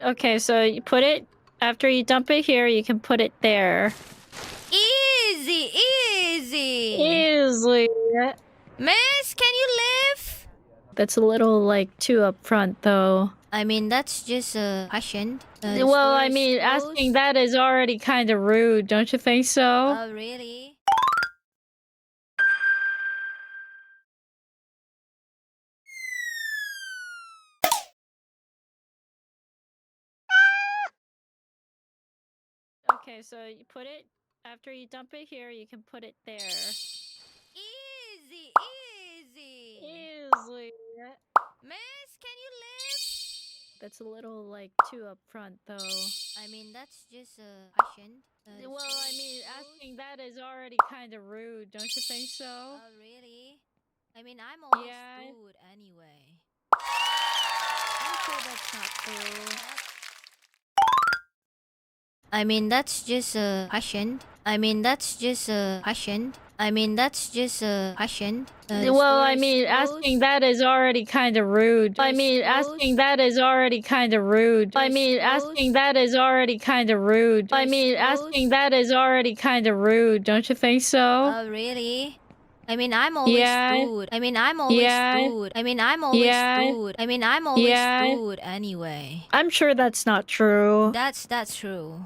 Okay, so you put it after you dump it here, you can put it there. Easy, easy. Easily. Miss, can you live? That's a little like too upfront though. I mean, that's just a question. Well, I mean, asking that is already kind of rude, don't you think so? Oh, really? Okay, so you put it after you dump it here, you can put it there. Easy, easy. Easily. Miss, can you live? That's a little like too upfront though. I mean, that's just a question. Well, I mean, asking that is already kind of rude, don't you think so? Oh, really? I mean, I'm always rude anyway. I'm sure that's not true. I mean, that's just a question. I mean, that's just a question. I mean, that's just a question. Well, I mean, asking that is already kind of rude. I mean, asking that is already kind of rude. I mean, asking that is already kind of rude. I mean, asking that is already kind of rude, don't you think so? Oh, really? I mean, I'm always rude. I mean, I'm always rude. I mean, I'm always rude. I mean, I'm always rude anyway. I'm sure that's not true. That's true.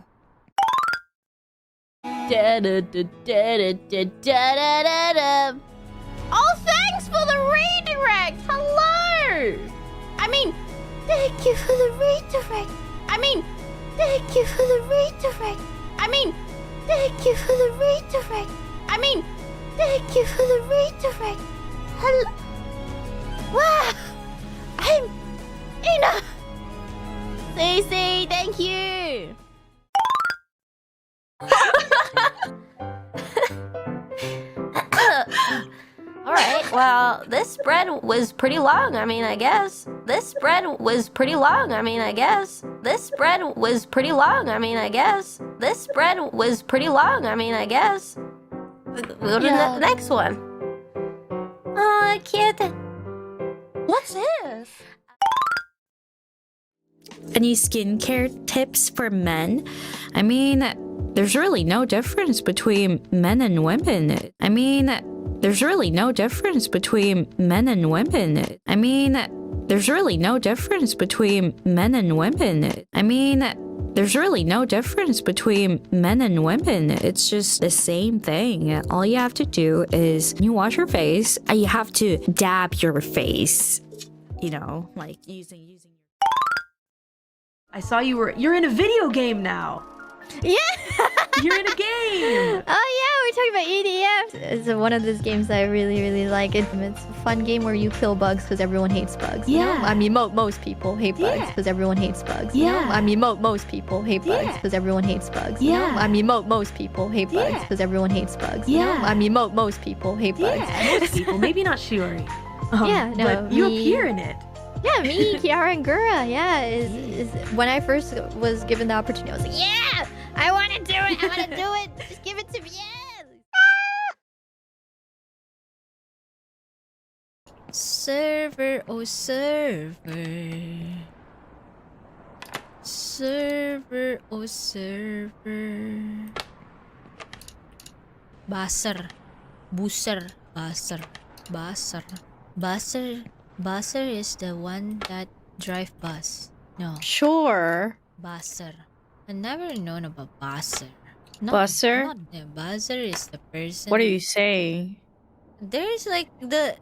Oh, thanks for the redirect! Hello! I mean, thank you for the redirect. I mean, thank you for the redirect. I mean, thank you for the redirect. I mean, thank you for the redirect. Hello. Wow! I'm Ina! Cece, thank you! Alright, well, this spread was pretty long, I mean, I guess. This spread was pretty long, I mean, I guess. This spread was pretty long, I mean, I guess. This spread was pretty long, I mean, I guess. Go to the next one. Oh, I can't. What's this? Any skincare tips for men? I mean, there's really no difference between men and women. I mean, there's really no difference between men and women. I mean, there's really no difference between men and women. I mean, there's really no difference between men and women. It's just the same thing. All you have to do is you wash your face, and you have to dab your face. You know, like using I saw you're in a video game now. Yeah! You're in a game! Oh yeah, we're talking about EDF. It's one of those games that I really, really like. It's a fun game where you kill bugs because everyone hates bugs. You know? Yeah. I mean, most people hate bugs because everyone hates bugs. You know? Yeah. I mean, most people hate bugs because everyone hates bugs. You know? Yeah. I mean, most people hate bugs because everyone hates bugs. You know? Yeah. I mean, most people hate bugs. Yeah, most people, maybe not Shiori. Yeah, no, but you me- appear in it. Yeah, me, Kiara, and Gura. Yeah, is when I first was given the opportunity, I was like, yeah, I want to do it. I want to do it. Just give it to me. Yeah. Server, oh server. Server, oh server. Basser. Booster. Basser. Basser. Basser. Basser is the one that drive bus. No. Sure. Basser. I've never known about Basser. Busser? Not the Basser is the person. What are you saying? There's like the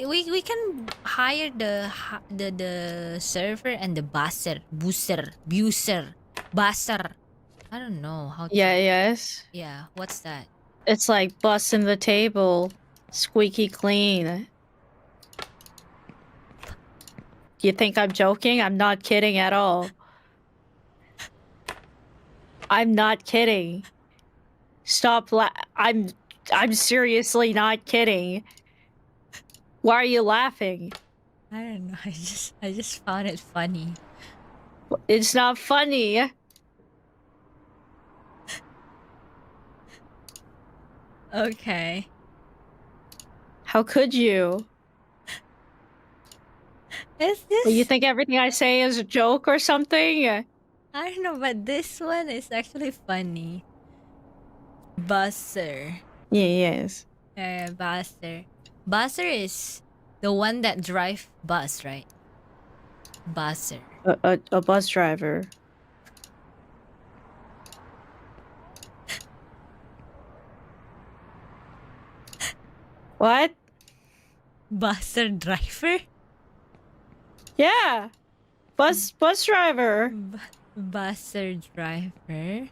we can hire the server and the Basser, Booster, Buser, Basser. I don't know how to Yes. Yeah, what's that? It's like busting the table. Squeaky clean. You think I'm joking? I'm not kidding at all. I'm not kidding. Stop I'm seriously not kidding. Why are you laughing? I don't know. I just found it funny. It's not funny. Okay. How could you? Is this? You think everything I say is a joke or something? I don't know, but this one is actually funny. Busser. Yeah, yes. Busser. Busser is the one that drive bus, right? Busser. A bus driver. What? Busser driver? Yeah. Bus driver. Busser driver.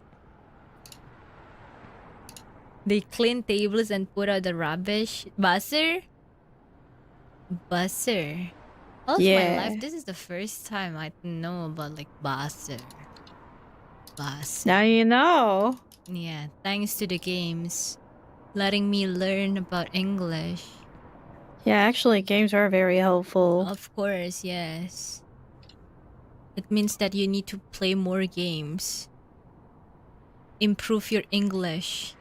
They clean tables and put out the rubbish. Busser? Busser. All of my Yeah. life, this is the first time I know about like busser. Busser. Now you know. Yeah, thanks to the games. Letting me learn about English. Yeah, actually, games are very helpful. Of course, yes. It means that you need to play more games. Improve your English.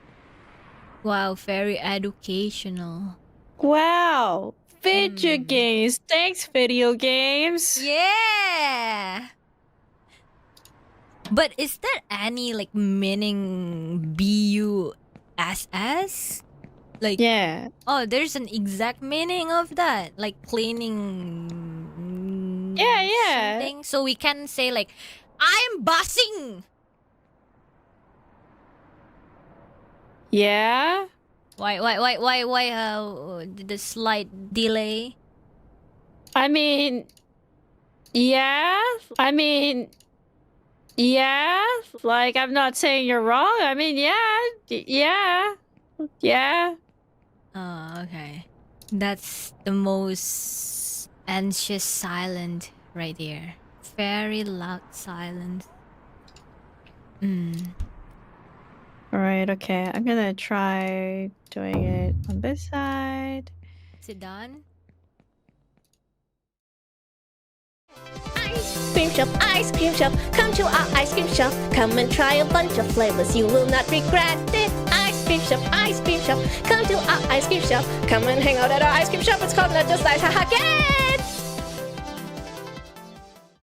Wow, very educational. Wow. Video games. Thanks, video games. Yeah! But is there any like meaning BUSS? Like, Yeah. oh, there's an exact meaning of that. Like cleaning. Yeah. Something. So we can say like, I'm bussing! Yeah. Why, the slight delay? I mean, yeah. Yeah. Like, I'm not saying you're wrong. I mean, yeah. Oh, okay. That's the most anxious silence right there. Very loud silence. Alright, okay. I'm gonna try doing it on this side. Is it done? Ice cream shop, come to our ice cream shop. Come and try a bunch of flavors, you will not regret it. Ice cream shop, come to our ice cream shop. Come and hang out at our ice cream shop. It's called Let Just Ice Haha Game.